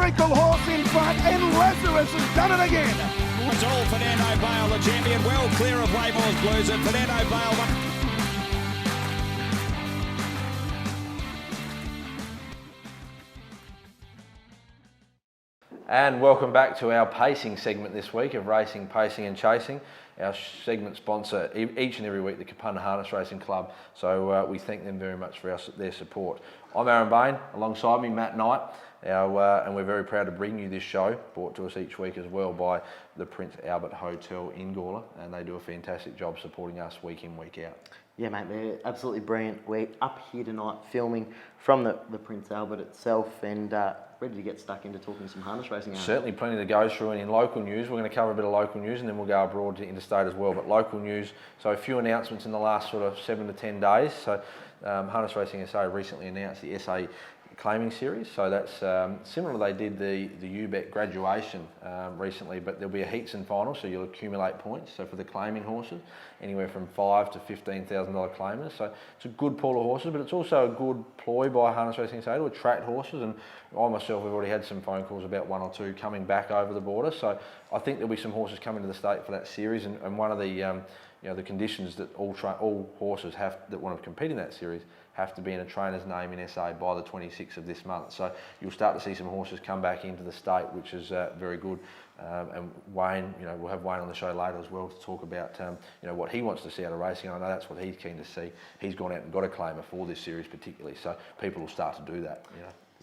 Michael Horse in front, and Lazarus has done it again. It's all Fernando Bale, the champion, well clear of Waymore's Blues, and Fernando Bale won. And welcome back to our pacing segment this week of Racing, Pacing and Chasing. Our segment sponsor each and every week, the Kapunda Harness Racing Club. So we thank them very much for their support. I'm Aaron Bain, alongside me Matt Knight, and we're very proud to bring you this show, brought to us each week as well by the Prince Albert Hotel in Gawler, and they do a fantastic job supporting us week in, week out. Yeah, mate, they're absolutely brilliant. We're up here tonight filming from the Prince Albert itself and ready to get stuck into talking some harness racing. Certainly plenty to go through, and in local news, we're going to cover a bit of local news and then we'll go abroad to interstate as well. But local news, so a few announcements in the last sort of 7 to 10 days. So Harness Racing SA recently announced the SA claiming series, so that's similar to they did the UBET graduation recently, but there'll be a heats and final, so you'll accumulate points. So for the claiming horses, anywhere from $5,000 to $15,000 claimers. So it's a good pool of horses, but it's also a good ploy by Harness Racing SA to attract horses. And I myself have already had some phone calls about one or two coming back over the border. So I think there'll be some horses coming to the state for that series, and one of the the conditions that all horses that want to compete in that series have to be in a trainer's name in SA by the 26th of this month. So you'll start to see some horses come back into the state, which is very good. And Wayne, we'll have Wayne on the show later as well to talk about what he wants to see out of racing. I know that's what he's keen to see. He's gone out and got a claimer for this series particularly, so people will start to do that.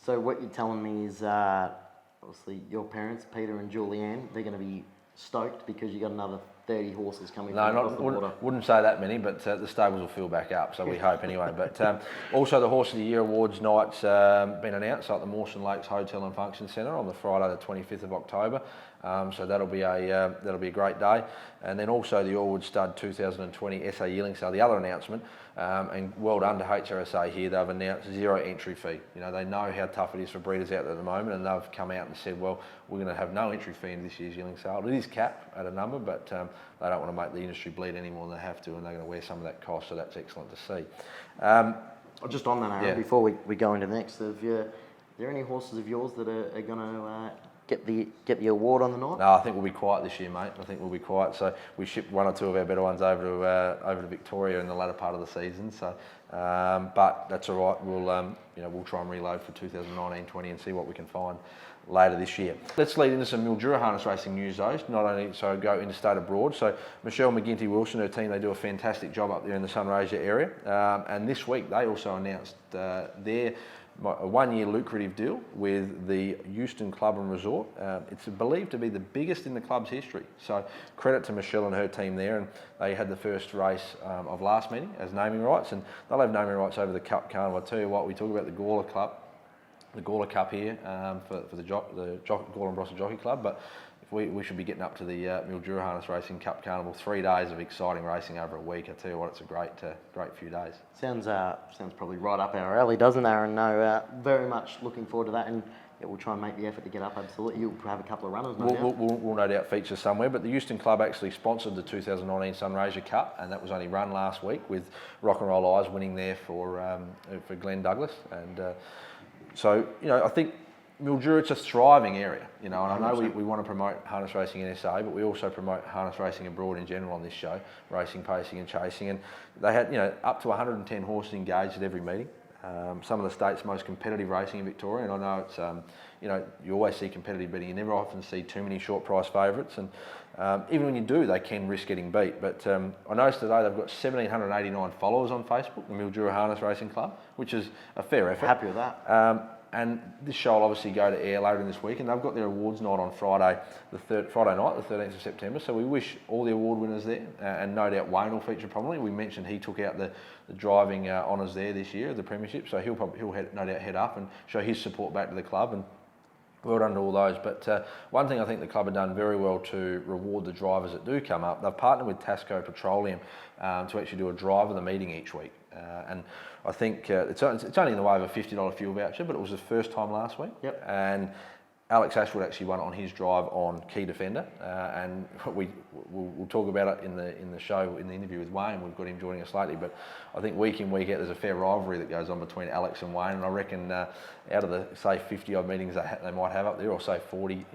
So what you're telling me is obviously your parents, Peter and Julianne, they're going to be stoked because you got another 30 horses coming across the border. Wouldn't say that many, but the stables will fill back up, so we hope anyway. But also the Horse of the Year Awards night's been announced at the Mawson Lakes Hotel and Function Centre on the Friday the 25th of October. So that'll be a great day. And then also the Orwood Stud 2020 SA Yearling Sale, the other announcement, and well done to HRSA here, they've announced zero entry fee. They know how tough it is for breeders out there at the moment, and they've come out and said, well, we're going to have no entry fee in this year's yearling sale. It is capped at a number, but they don't want to make the industry bleed any more than they have to, and they're going to wear some of that cost, so that's excellent to see. Just on that, Aaron, before we go into the next, are there any horses of yours that are going to get the award on the night? No, I think we'll be quiet this year, mate. I think we'll be quiet. So we shipped one or two of our better ones over to Victoria in the latter part of the season. So, but that's all right. We'll try and reload for 2019-20 and see what we can find later this year. Let's lead into some Mildura harness racing news though. Not only so go interstate abroad. So Michelle McGinty Wilson, her team, they do a fantastic job up there in the Sunraysia area. And this week they also announced their a 1-year lucrative deal with the Euston Club and Resort. It's believed to be the biggest in the club's history. So credit to Michelle and her team there. And they had the first race of last meeting as naming rights, and they'll have naming rights over the Cup Carnival. I tell you what, we talk about the Gawler Club, the Gawler Cup here for the Gawler and Brossard Jockey Club, but we should be getting up to the Mildura Harness Racing Cup Carnival. 3 days of exciting racing over a week. I tell you what, it's a great few days. Sounds probably right up our alley, doesn't it, Aaron? No, very much looking forward to that, and we'll try and make the effort to get up. Absolutely, you'll have a couple of runners. We'll no doubt feature somewhere. But the Euston Club actually sponsored the 2019 Sunraysia Cup, and that was only run last week with Rock and Roll Eyes winning there for Glenn Douglas. And so I think Mildura, it's a thriving area, and I know we want to promote harness racing in SA, but we also promote harness racing abroad in general on this show, racing, pacing and chasing. And they had, up to 110 horses engaged at every meeting. Some of the state's most competitive racing in Victoria, and I know it's, you always see competitive betting. You never often see too many short price favourites, and even when you do, they can risk getting beat. But I noticed today they've got 1,789 followers on Facebook, the Mildura Harness Racing Club, which is a fair effort. Happy with that. And this show will obviously go to air later in this week, and they've got their awards night on Friday night, the 13th of September. So we wish all the award winners there, and no doubt Wayne will feature prominently. We mentioned he took out the driving honours there this year, the premiership, so he'll no doubt head up and show his support back to the club. And well done to all those. But one thing I think the club have done very well to reward the drivers that do come up, they've partnered with Tasco Petroleum to actually do a drive of the meeting each week. And I think it's only in the way of a $50 fuel voucher, but it was the first time last week. Yep. And Alex Ashwood actually won it on his drive on Key Defender, and we'll talk about it in the show, in the interview with Wayne. We've got him joining us lately, but I think week in, week out, there's a fair rivalry that goes on between Alex and Wayne, and I reckon out of the, say, 50 odd meetings they might have up there, or say 40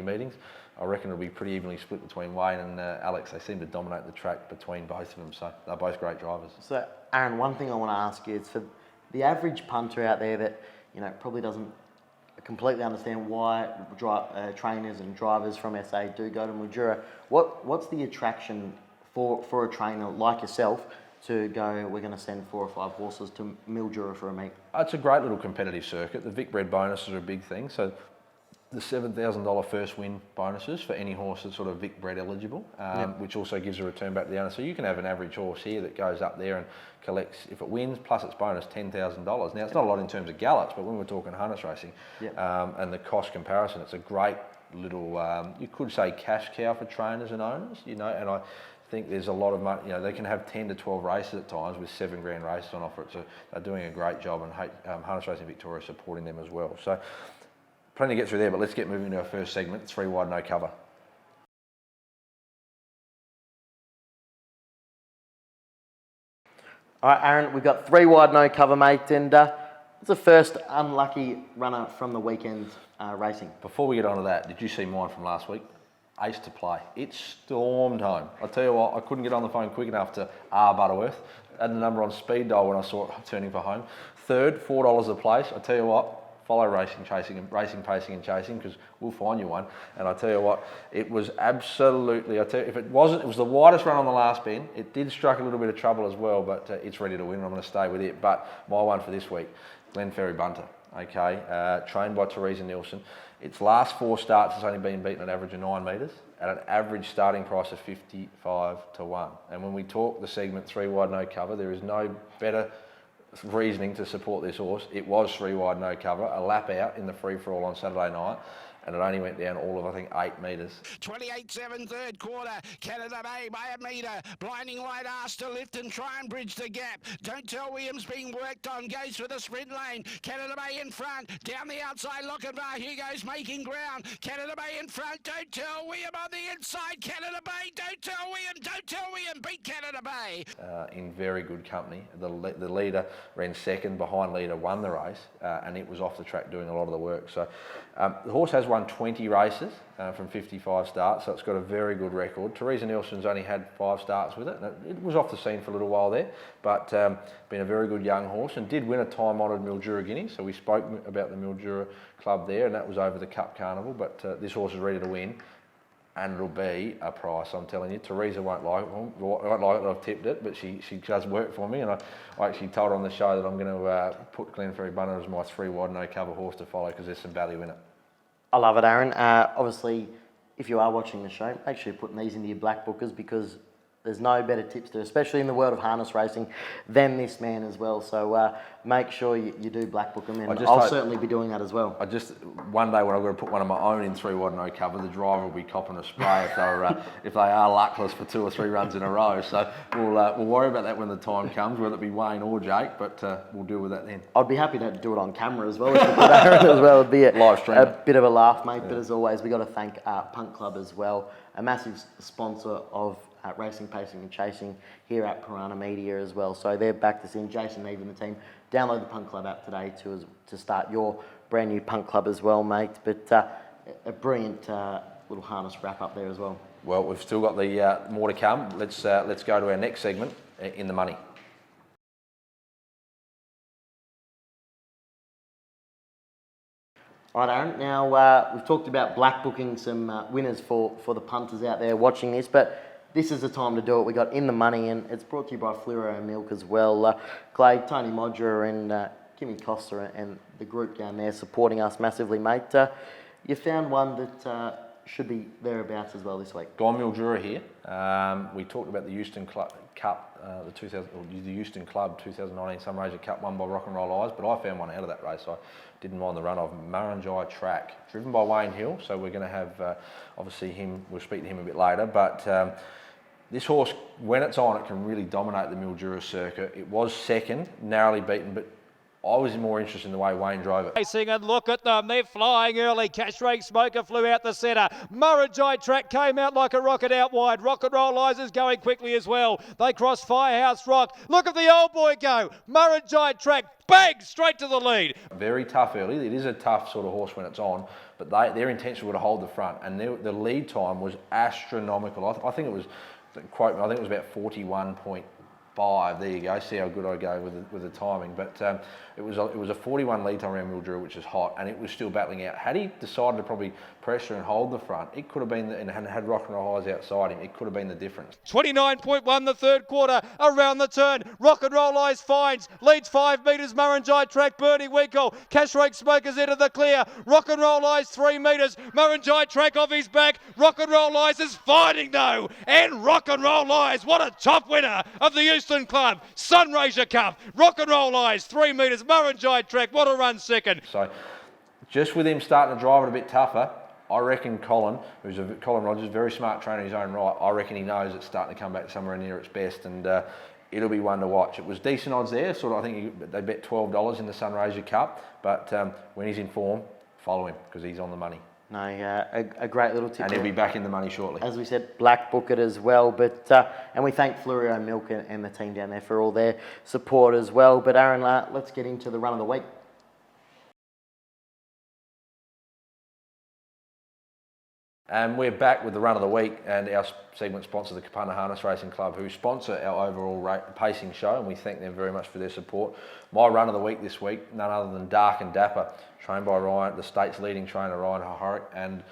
meetings, I reckon it'll be pretty evenly split between Wayne and Alex. They seem to dominate the track between both of them, so they're both great drivers. So, Aaron, one thing I want to ask you is for the average punter out there that probably doesn't completely understand why trainers and drivers from SA do go to Mildura. What's the attraction for a trainer like yourself to go, we're going to send 4 or 5 horses to Mildura for a meet? It's a great little competitive circuit. The Vic Bred bonuses are a big thing. So the $7,000 first win bonuses for any horse that's sort of Vic Bred eligible, which also gives a return back to the owner. So you can have an average horse here that goes up there and collects, if it wins, plus its bonus, $10,000. Now, it's not a lot in terms of gallops, but when we're talking harness racing and the cost comparison, it's a great little, you could say, cash cow for trainers and owners, and I think there's a lot of money. They can have 10 to 12 races at times with $7 grand races on offer. So they're doing a great job, and Harness Racing Victoria is supporting them as well. So plenty to get through there, but let's get moving to our first segment, 3 wide, no cover. All right, Aaron, we've got 3 wide, no cover, mate, and it's the first unlucky runner from the weekend racing. Before we get on to that, did you see mine from last week? Ace to play. It stormed home. I tell you what, I couldn't get on the phone quick enough to Butterworth. Had the number on speed dial when I saw it turning for home. Third, $4 a place. I tell you what, follow racing, pacing and chasing, because we'll find you one. And I tell you what, it was absolutely, if it wasn't, it was the widest run on the last bend. It did strike a little bit of trouble as well, but it's ready to win. I'm going to stay with it. But my one for this week, Glenferrie Bunter. Okay, trained by Teresa Nielsen. Its last 4 starts has only been beaten at an average of 9 metres at an average starting price of 55 to 1. And when we talk the segment 3 wide, no cover, there is no better reasoning to support this horse. It was 3 wide, no cover, a lap out in the free-for-all on Saturday night, and it only went down all of, I think, 8 metres. 28-7 third quarter. Canada Bay by a metre. Blinding Light asked to lift and try and bridge the gap. Don't Tell Williams being worked on. Goes for the sprint lane. Canada Bay in front. Down the outside, Lochinvar. Hugo's making ground. Canada Bay in front. Don't Tell William on the inside. Canada Bay. Don't Tell William. Don't Tell William. Beat Canada Bay. In very good company. The leader ran second. Behind leader won the race, and it was off the track doing a lot of the work. So the horse has won 20 races from 55 starts, so it's got a very good record. Teresa Nielsen's only had 5 starts with it. It was off the scene for a little while there, but been a very good young horse and did win a time-honoured Mildura Guinea. So we spoke about the Mildura Club there, and that was over the Cup Carnival. But this horse is ready to win, and it'll be a price, I'm telling you. Teresa won't like it. Won't like it that I've tipped it, but she does work for me, and I actually told her on the show that I'm going to put Glenferrie Bunter as my 3 wide, no cover horse to follow, because there's some value in it. I love it, Aaron. Obviously, if you are watching the show, make sure you're putting these into your black bookers, because there's no better tipster, especially in the world of harness racing, than this man as well. So make sure you do black book them, and I'll certainly be doing that as well. One day when I've got to put one of my own in 3 wide, no cover, the driver will be copping a spray if they are luckless for 2 or 3 runs in a row. So we'll worry about that when the time comes, whether it be Wayne or Jake, but we'll deal with that then. I'd be happy to do it on camera as well, if you put Aaron as well. It'd be a bit of a laugh, mate. Yeah. But as always, we've got to thank Punk Club as well, a massive sponsor of racing, pacing and chasing here at Piranha Media as well. So they're backed us in. Jason, Eve and the team, download the Punk Club app today to start your brand new Punk Club as well, mate. But a brilliant little harness wrap up there as well. Well, we've still got the more to come. Let's go to our next segment, In the Money. All right, Aaron. Now, we've talked about black booking some winners for the punters out there watching this, but this is the time to do it. We got In the Money, and it's brought to you by Fluoro Milk as well. Clay, Tony Modger and Kimmy Costa and the group down there supporting us massively, mate. You found one that should be thereabouts as well this week. Gone Mildura here. We talked about the Euston Cup, the Euston Club 2019 Summer Asia Cup won by Rock and Roll Eyes, but I found one out of that race. I didn't mind the run of Murrumbidgee Track, driven by Wayne Hill. So we're going to have obviously him. We'll speak to him a bit later, but. This horse, when it's on, it can really dominate the Mildura circuit. It was second, narrowly beaten, but I was more interested in the way Wayne drove it. Racing, and look at them, they're flying early. Cash Rake Smoker flew out the centre. Murray Track came out like a rocket out wide. Rock and Roll Eyes is going quickly as well. They cross Firehouse Rock. Look at the old boy go. Murray Track, bang, straight to the lead. Very tough early. It is a tough sort of horse when it's on, but their intention was to hold the front, and the lead time was astronomical. I think it was, quote me, I think it was about 41.5. There you go. See how good I go with the timing. But it was a 41 lead time around Mildura, which is hot, and it was still battling out. Had he decided to probably pressure and hold the front, it could have been, and had Rock and Roll Eyes outside him, it could have been the difference. 29.1 the third quarter, around the turn. Rock and Roll Eyes finds, leads 5 metres. Murray Track, Bernie Winkle. Cash Rake Smokers into the clear. Rock and Roll Eyes 3 metres. Murray Track off his back. Rock and Roll Eyes is fighting though, and Rock and Roll Eyes, what a top winner of the Euston Club Sunraiser Cup. Rock and Roll Eyes 3 metres. Murray Track, what a run second. So just with him starting to drive it a bit tougher, I reckon Colin Rogers, very smart trainer in his own right, I reckon he knows it's starting to come back somewhere near its best, and it'll be one to watch. It was decent odds there, sort of. I think they bet $12 in the Sunraiser Cup, but when he's in form, follow him because he's on the money. No, a great little tip. And he'll be back in the money shortly. As we said, Black Book it as well. But and we thank Fluorio Milk and the team down there for all their support as well. But Aaron, let's get into the run of the week. And we're back with the run of the week, and our segment sponsor, the Kapunda Harness Racing Club, who sponsor our overall pacing show, and we thank them very much for their support. My run of the week this week, none other than Dark and Dapper, trained by Ryan, the state's leading trainer, Ryan Hohoric, and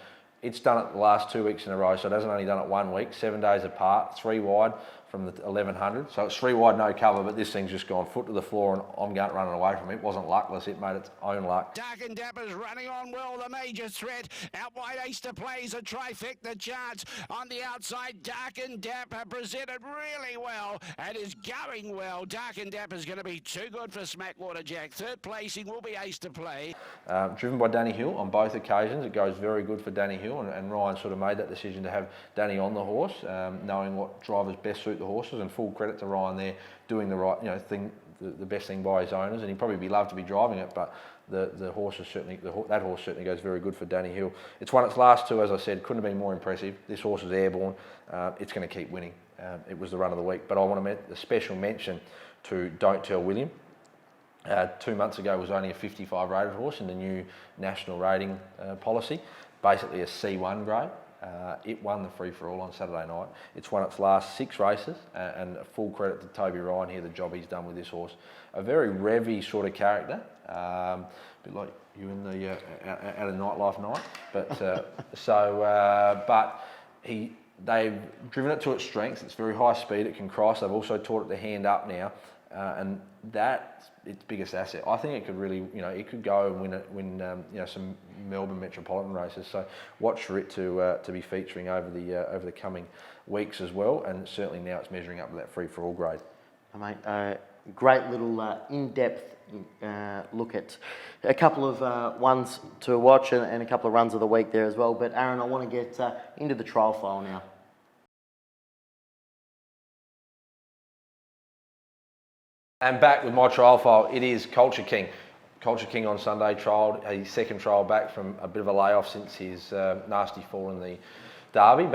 it's done it the last 2 weeks in a row, so it hasn't only done it 1 week, 7 days apart, 3 wide from the 1100. So it's 3 wide, no cover, but this thing's just gone foot to the floor, and I'm going running away from it. It wasn't luckless, it made its own luck. Dark and Dapper's running on well, the major threat. Out wide, Easter plays a trifecta chance. On the outside, Dark and Dapper presented really well and is going well. Dark and Dapper's going to be too good for Smackwater Jack. Third placing will be Easter play. Driven by Danny Hill on both occasions. It goes very good for Danny Hill, and Ryan sort of made that decision to have Danny on the horse, knowing what drivers best suit the horses, and full credit to Ryan there, doing the right thing, the best thing by his owners, and he'd probably be loved to be driving it, but the horse is certainly, that horse certainly goes very good for Danny Hill. It's won its last 2, as I said, couldn't have been more impressive. This horse is airborne, it's going to keep winning. It was the run of the week, but I want to make a special mention to Don't Tell William. 2 months ago was only a 55 rated horse in the new national rating policy, basically a C1 grade. It won the free-for-all on Saturday night. It's won its last 6 races, and a full credit to Toby Ryan here, the job he's done with this horse. A very revy sort of character, a bit like you in the out of nightlife night. But but they've driven it to its strengths. It's very high speed. It can cross. They've also taught it to hand up now, and that's its biggest asset. I think it could really, it could go and win some Melbourne metropolitan races. So watch for it to be featuring over the coming weeks as well. And certainly now it's measuring up to that free-for-all grade. Mate, great little in-depth look at a couple of ones to watch and a couple of runs of the week there as well. But Aaron, I want to get into the trial file now. And back with my trial file, it is Culture King. Culture King on Sunday trialled his second trial back from a bit of a layoff since his nasty fall in the Derby,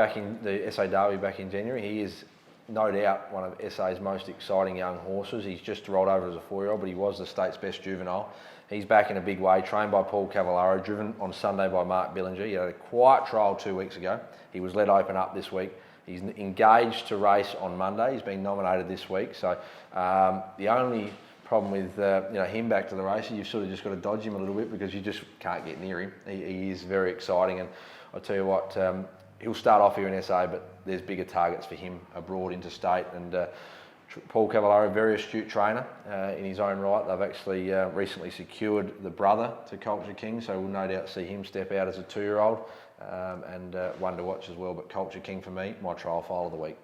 the SA Derby back in January. He is no doubt one of SA's most exciting young horses. He's just rolled over as a 4-year-old, but he was the state's best juvenile. He's back in a big way, trained by Paul Cavallaro, driven on Sunday by Mark Billinger. He had a quiet trial 2 weeks ago. He was let open up this week. He's engaged to race on Monday. He's been nominated this week. So the only problem with him back to the races, you've sort of just got to dodge him a little bit because you just can't get near him. He is very exciting, and I'll tell you what, he'll start off here in SA, but there's bigger targets for him abroad, interstate, and Paul Cavallaro, very astute trainer in his own right. They've actually recently secured the brother to Culture King, so we'll no doubt see him step out as a 2-year-old, and one to watch as well. But Culture King for me, my trial file of the week.